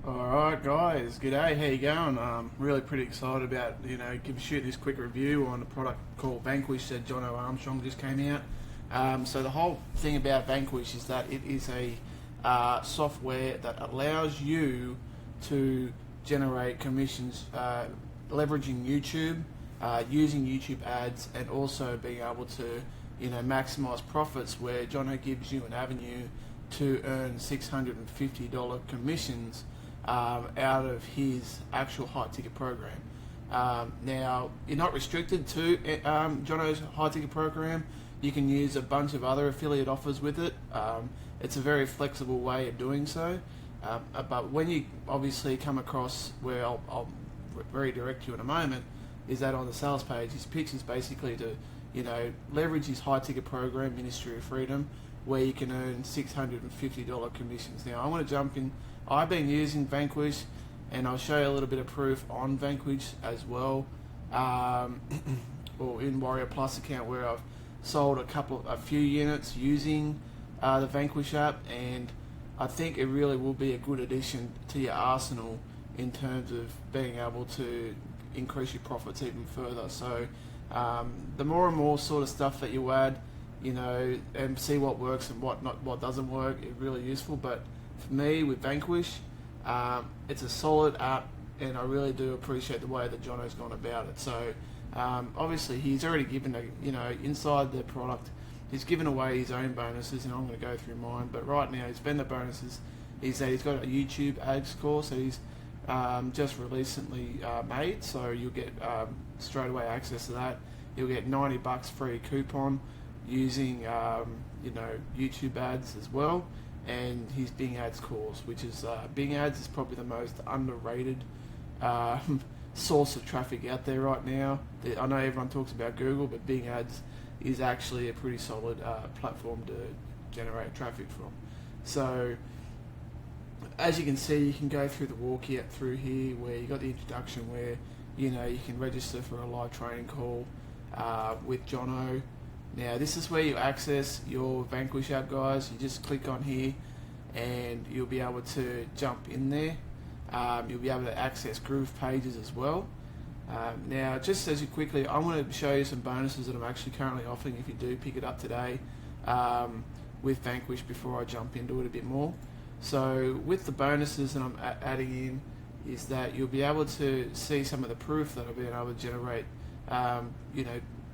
Alright guys, g'day, how you going? Really pretty excited about, shoot this quick review on a product called Vanquish that Jono Armstrong just came out. So the whole thing about Vanquish is that it is a software that allows you to generate commissions leveraging YouTube, using YouTube ads, and also being able to, maximize profits where Jono gives you an avenue to earn $650 commissions out of his actual high ticket program. Now, you're not restricted to Jono's high ticket program. You can use a bunch of other affiliate offers with it. It's a very flexible way of doing so. But when you obviously come across where I'll very direct you in a moment, is that on the sales page, his pitch is basically to, leverage his high ticket program, Ministry of Freedom, where you can earn $650 commissions. Now, I want to jump in. I've been using Vanquish, and I'll show you a little bit of proof on Vanquish as well, or in Warrior Plus account where I've sold a few units using the Vanquish app, and I think it really will be a good addition to your arsenal in terms of being able to increase your profits even further. So the more and more sort of stuff that you add, and see what works and what doesn't work, it's really useful. But for me, with Vanquish, it's a solid app, and I really do appreciate the way that Jono's gone about it. So obviously, he's already given inside the product, he's given away his own bonuses, and I'm going to go through mine. But right now, his vendor bonuses is that he's got a YouTube ads course that he's just recently made, so you'll get straight away access to that. You'll get $90 free coupon using YouTube ads as well, and his Bing Ads course, which is Bing Ads is probably the most underrated source of traffic out there right now. I know everyone talks about Google, but Bing Ads is actually a pretty solid platform to generate traffic from. So as you can see, you can go through the walkout through here where you got the introduction where you can register for a live training call with Jono. Now this is where you access your Vanquish app, guys. You just click on here and you'll be able to jump in there. You'll be able to access groove pages as well. Now just as you quickly, I want to show you some bonuses that I'm actually currently offering if you do pick it up today with Vanquish before I jump into it a bit more. So with the bonuses that I'm adding in is that you'll be able to see some of the proof that I've been able to generate,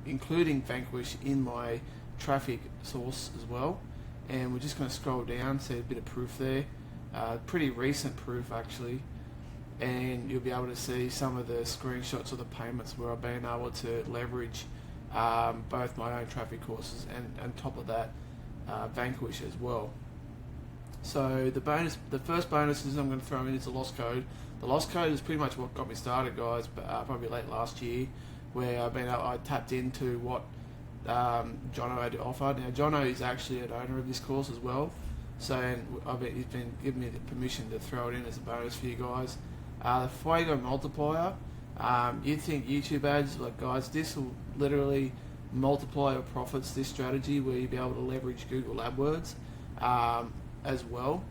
including Vanquish in my traffic source as well. And we're just going to scroll down, see a bit of proof there, pretty recent proof actually, and you'll be able to see some of the screenshots of the payments where I've been able to leverage both my own traffic courses and on top of that Vanquish as well. So the first bonuses I'm going to throw in is the loss code. The loss code is pretty much what got me started, guys, probably late last year, where I tapped into what Jono had to offer. Now Jono is actually an owner of this course as well, so he's been giving me the permission to throw it in as a bonus for you guys. The Fuego multiplier, you'd think YouTube ads, like guys, this will literally multiply your profits, this strategy where you'll be able to leverage Google AdWords as well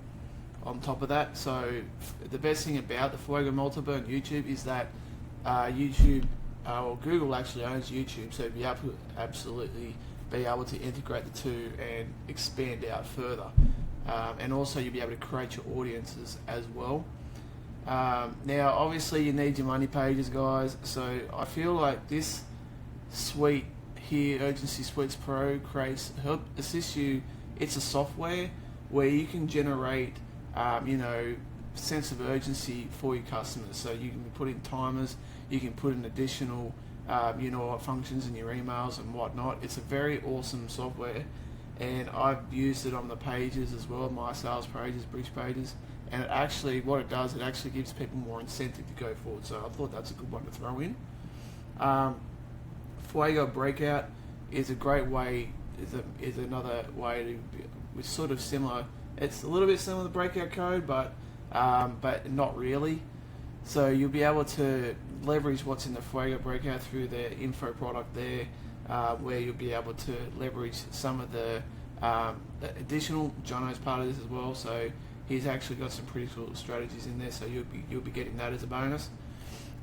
on top of that. So the best thing about the Fuego multiplier on YouTube is that YouTube, or Google actually owns YouTube, so you'll be able to absolutely be able to integrate the two and expand out further. And also you'll be able to create your audiences as well. Now obviously you need your money pages, guys, so I feel like this suite here, Urgency Suites Pro, assists you. It's a software where you can generate sense of urgency for your customers. So you can put in timers, you can put in additional functions in your emails and whatnot. It's a very awesome software, and I've used it on the pages as well, my sales pages, bridge pages, and it actually gives people more incentive to go forward. So I thought that's a good one to throw in. Fuego Breakout is a great way, is another way to it's sort of similar. It's a little bit similar to Breakout Code, but not really. So you'll be able to leverage what's in the Fuego Breakout through the info product there, where you'll be able to leverage some of the additional Jono's part of this as well. So he's actually got some pretty cool strategies in there, so you'll be getting that as a bonus.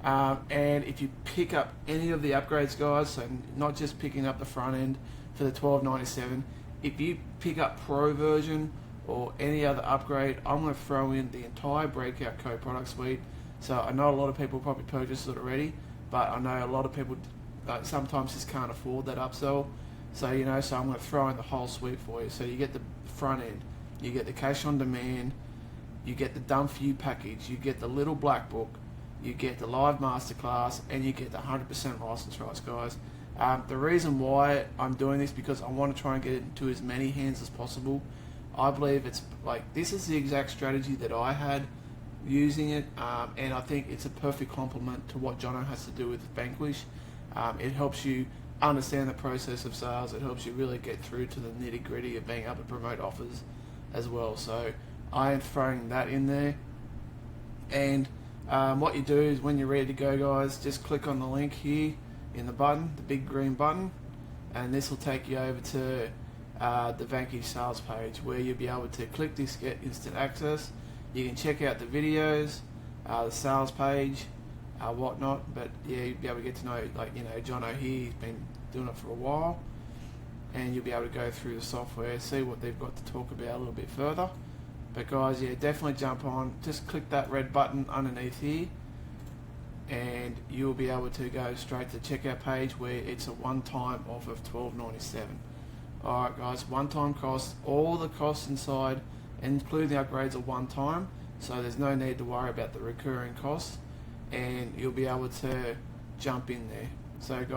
And if you pick up any of the upgrades, guys, so not just picking up the front end for the $12.97, if you pick up Pro version or any other upgrade, I'm going to throw in the entire Breakout Code product suite. So I know a lot of people probably purchased it already, but I know a lot of people sometimes just can't afford that upsell. So so I'm going to throw in the whole suite for you. So you get the front end, you get the cash on demand, you get the done for you package, you get the little black book, you get the live masterclass, and you get the 100% license rights, guys. The reason why I'm doing this because I want to try and get it into as many hands as possible. I believe it's this is the exact strategy that I had using it, and I think it's a perfect complement to what Jono has to do with Vanquish. It helps you understand the process of sales. It helps you really get through to the nitty gritty of being able to promote offers as well. So I am throwing that in there, and what you do is when you're ready to go, guys, just click on the link here in the button, the big green button, and this will take you over to the Vanquish sales page where you'll be able to click this get instant access. You can check out the videos, the sales page, whatnot, but yeah, you'll be able to get to know, Jono here, he's been doing it for a while, and you'll be able to go through the software, see what they've got to talk about a little bit further. But guys, yeah, definitely jump on, just click that red button underneath here, and you'll be able to go straight to the checkout page where it's a one-time offer of $12.97. Alright guys, one-time cost, all the costs inside, including the upgrades, are one time, so there's no need to worry about the recurring costs, and you'll be able to jump in there. So guys,